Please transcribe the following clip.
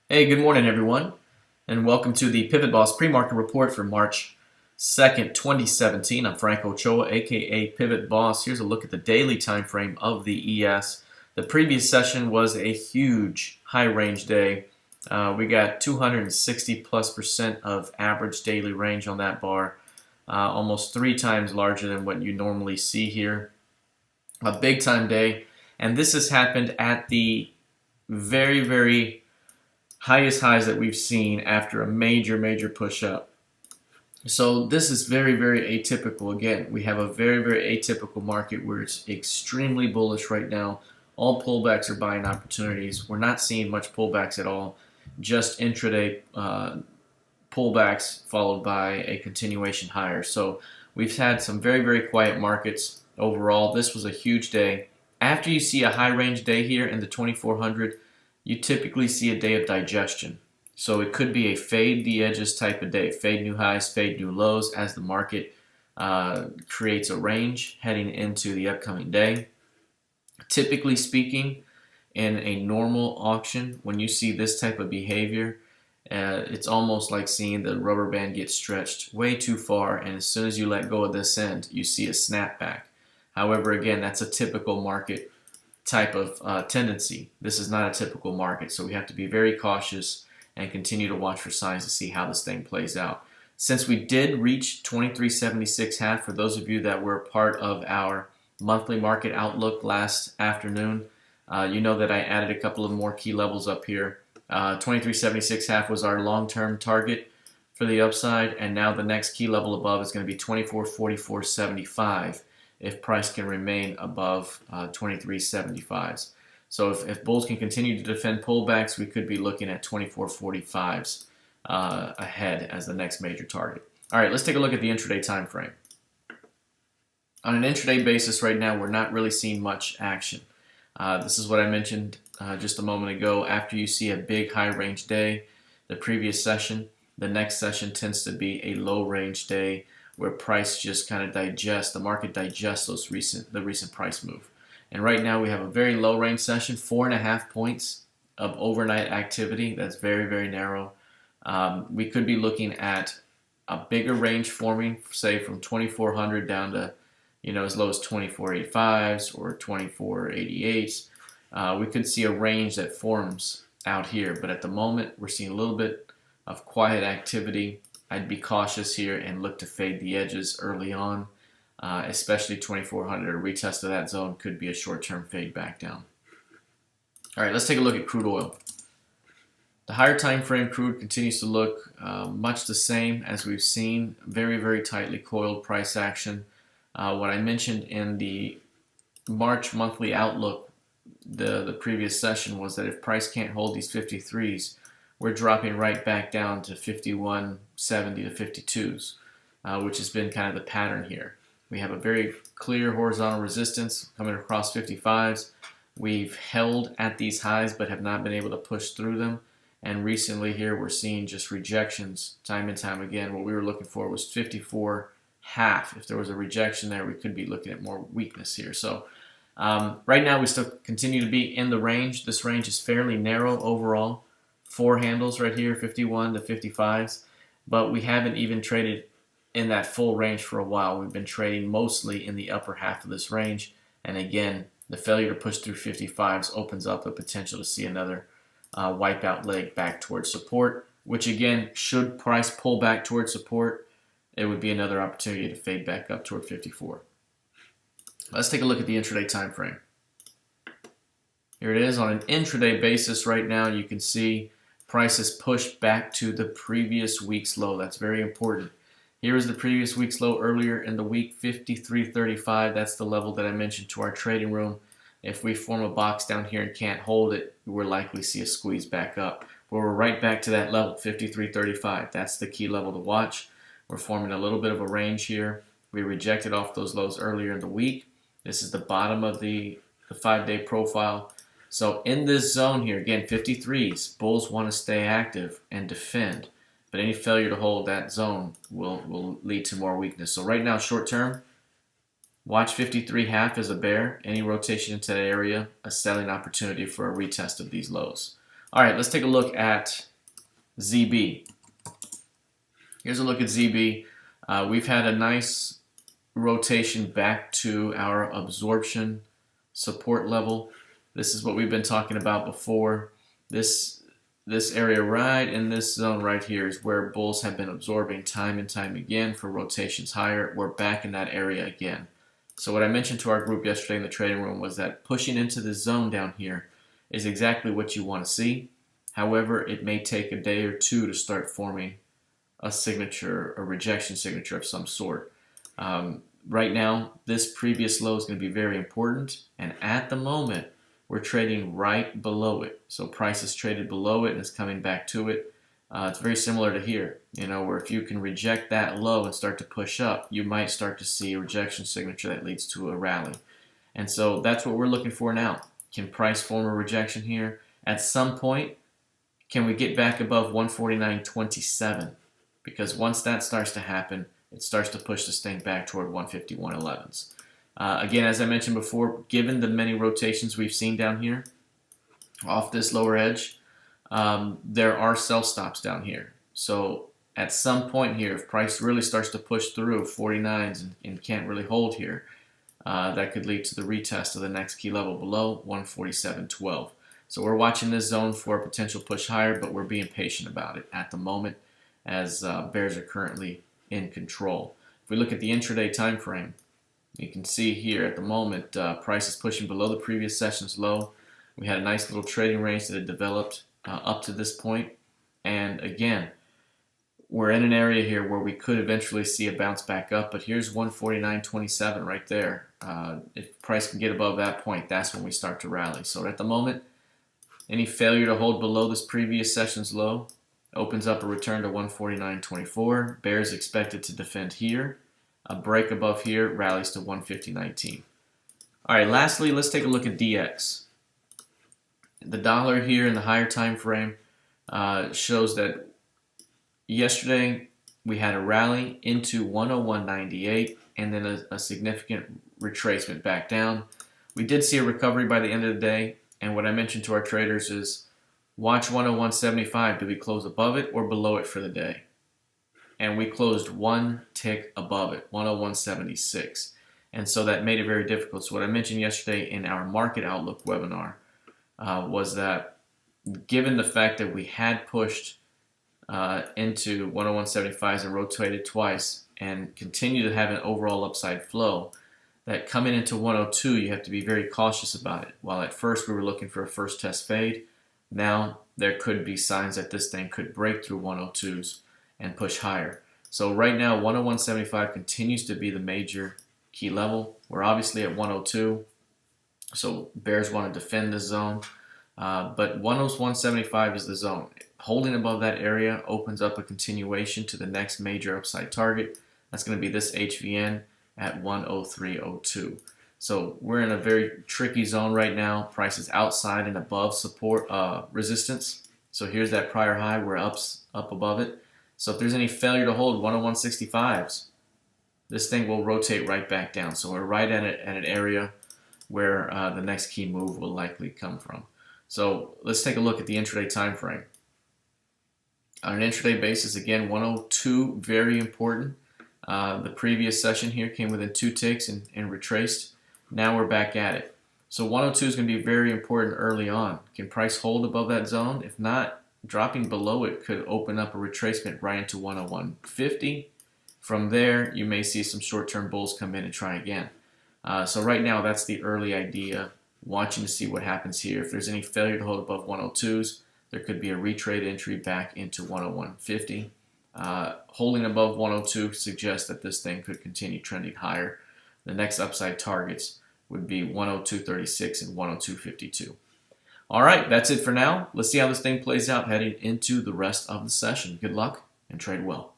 Hey, good morning, everyone, and welcome to the PivotBoss Pre-Market Report for March 2nd, 2017. I'm Frank Ochoa, aka Pivot Boss. Here's a look at the daily time frame of the ES. The previous session was a huge high range day. We got 260+% of average daily range on that bar, almost 3 times larger than what you normally see here. A big time day, and this has happened at the very highest highs that we've seen after a major push up. So this is very atypical. Again, we have a very atypical market where it's extremely bullish right now. All pullbacks are buying opportunities. We're not seeing much pullbacks at all, just intraday pullbacks followed by a continuation higher. So we've had some very quiet markets overall. This was a huge day. After you see a high range day here in the 2400, you typically see a day of digestion. So it could be a fade the edges type of day, fade new highs, fade new lows as the market creates a range heading into the upcoming day. Typically speaking, in a normal auction, when you see this type of behavior, it's almost like seeing the rubber band get stretched way too far, and as soon as you let go of this end, you see a snapback. However, again, that's a typical market type of tendency. This is not a typical market, so we have to be very cautious and continue to watch for signs to see how this thing plays out. Since we did reach 2376.5, for those of you that were part of our monthly market outlook last afternoon, you know that I added a couple of more key levels up here. 2376.5 was our long-term target for the upside, and now the next key level above is going to be 2444.75 if price can remain above 2375s. So if bulls can continue to defend pullbacks, we could be looking at 2445s ahead as the next major target. All right, let's take a look at the intraday time frame. On an intraday basis right now, we're not really seeing much action. This is what I mentioned just a moment ago. After you see a big high range day, the previous session, the next session tends to be a low range day where price just kind of digests, the market digests the recent price move. And right now we have a very low range session, 4.5 points of overnight activity. That's very narrow. We could be looking at a bigger range forming, say from 2400 down to as low as 2485s or 2488s. We could see a range that forms out here, but at the moment we're seeing a little bit of quiet activity. I'd be cautious here and look to fade the edges early on, especially 2400. A retest of that zone could be a short-term fade back down. All right, let's take a look at crude oil. The higher time frame crude continues to look much the same as we've seen. Very tightly coiled price action. What I mentioned in the March monthly outlook, the previous session, was that if price can't hold these 53s, we're dropping right back down to 51.70 to 52s, which has been kind of the pattern here. We have a very clear horizontal resistance coming across 55s. We've held at these highs but have not been able to push through them. And recently here we're seeing just rejections time and time again. What we were looking for was 54.5. If there was a rejection there, we could be looking at more weakness here. So right now we still continue to be in the range. This range is fairly narrow overall. 4 handles right here, 51 to 55s, but we haven't even traded in that full range for a while. We've been trading mostly in the upper half of this range, and again, the failure to push through 55s opens up the potential to see another wipeout leg back towards support, which again, should price pull back towards support, it would be another opportunity to fade back up toward 54. Let's take a look at the intraday time frame. Here it is on an intraday basis right now. You can see price is pushed back to the previous week's low. That's very important. Here is the previous week's low earlier in the week, 53.35. That's the level that I mentioned to our trading room. If we form a box down here and can't hold it, we'll likely see a squeeze back up. But we're right back to that level, 53.35. That's the key level to watch. We're forming a little bit of a range here. We rejected off those lows earlier in the week. This is the bottom of the 5-day profile. So in this zone here, again, 53s, bulls want to stay active and defend. But any failure to hold that zone will lead to more weakness. So right now, short term, watch 53.5 as a bear. Any rotation into that area, a selling opportunity for a retest of these lows. All right, let's take a look at ZB. Here's a look at ZB. We've had a nice rotation back to our absorption support level. This is what we've been talking about before. This area right in this zone right here is where bulls have been absorbing time and time again for rotations higher. We're back in that area again. So what I mentioned to our group yesterday in the trading room was that pushing into this zone down here is exactly what you want to see. However, it may take a day or two to start forming a signature, a rejection signature of some sort. Right now, this previous low is going to be very important, and at the moment, we're trading right below it. So price is traded below it and is coming back to it. It's very similar to here, where if you can reject that low and start to push up, you might start to see a rejection signature that leads to a rally. And so that's what we're looking for now. Can price form a rejection here? At some point, can we get back above 149.27? Because once that starts to happen, it starts to push this thing back toward 151.11s. Again, as I mentioned before, given the many rotations we've seen down here off this lower edge, there are sell stops down here. So at some point here, if price really starts to push through 49s and can't really hold here, that could lead to the retest of the next key level below 147.12. So we're watching this zone for a potential push higher, but we're being patient about it at the moment as bears are currently in control. If we look at the intraday time frame, you can see here at the moment price is pushing below the previous session's low. We had a nice little trading range that had developed up to this point, and again, we're in an area here where we could eventually see a bounce back up, but here's 149.27 right there. If price can get above that point, that's when we start to rally. So at the moment, any failure to hold below this previous session's low opens up a return to 149.24. Bears expected to defend here. A break above here rallies to 150.19. All right, lastly, let's take a look at DX. The dollar here in the higher time frame shows that yesterday we had a rally into 101.98 and then a significant retracement back down. We did see a recovery by the end of the day, and what I mentioned to our traders is watch 101.75. Do we close above it or below it for the day? And we closed one tick above it, 101.76. And so that made it very difficult. So what I mentioned yesterday in our Market Outlook webinar was that given the fact that we had pushed into 101.75s and rotated twice and continue to have an overall upside flow, that coming into 102, you have to be very cautious about it. While at first we were looking for a first test fade, now there could be signs that this thing could break through 102s and push higher. So right now, 101.75 continues to be the major key level. We're obviously at 102, so bears want to defend this zone. But 101.75 is the zone. Holding above that area opens up a continuation to the next major upside target. That's going to be this HVN at 103.02. So we're in a very tricky zone right now. Price is outside and above support resistance. So here's that prior high. We're up above it. So if there's any failure to hold 101.65s, this thing will rotate right back down. So we're right at an area where the next key move will likely come from. So let's take a look at the intraday time frame. On an intraday basis, again, 102, very important. The previous session here came within 2 ticks and retraced. Now we're back at it. So 102 is going to be very important early on. Can price hold above that zone? If not, dropping below it could open up a retracement right into 101.50. From there, you may see some short-term bulls come in and try again. So right now, that's the early idea, watching to see what happens here. If there's any failure to hold above 102s, there could be a retrade entry back into 101.50. Holding above 102 suggests that this thing could continue trending higher. The next upside targets would be 102.36 and 102.52. All right, that's it for now. Let's see how this thing plays out heading into the rest of the session. Good luck and trade well.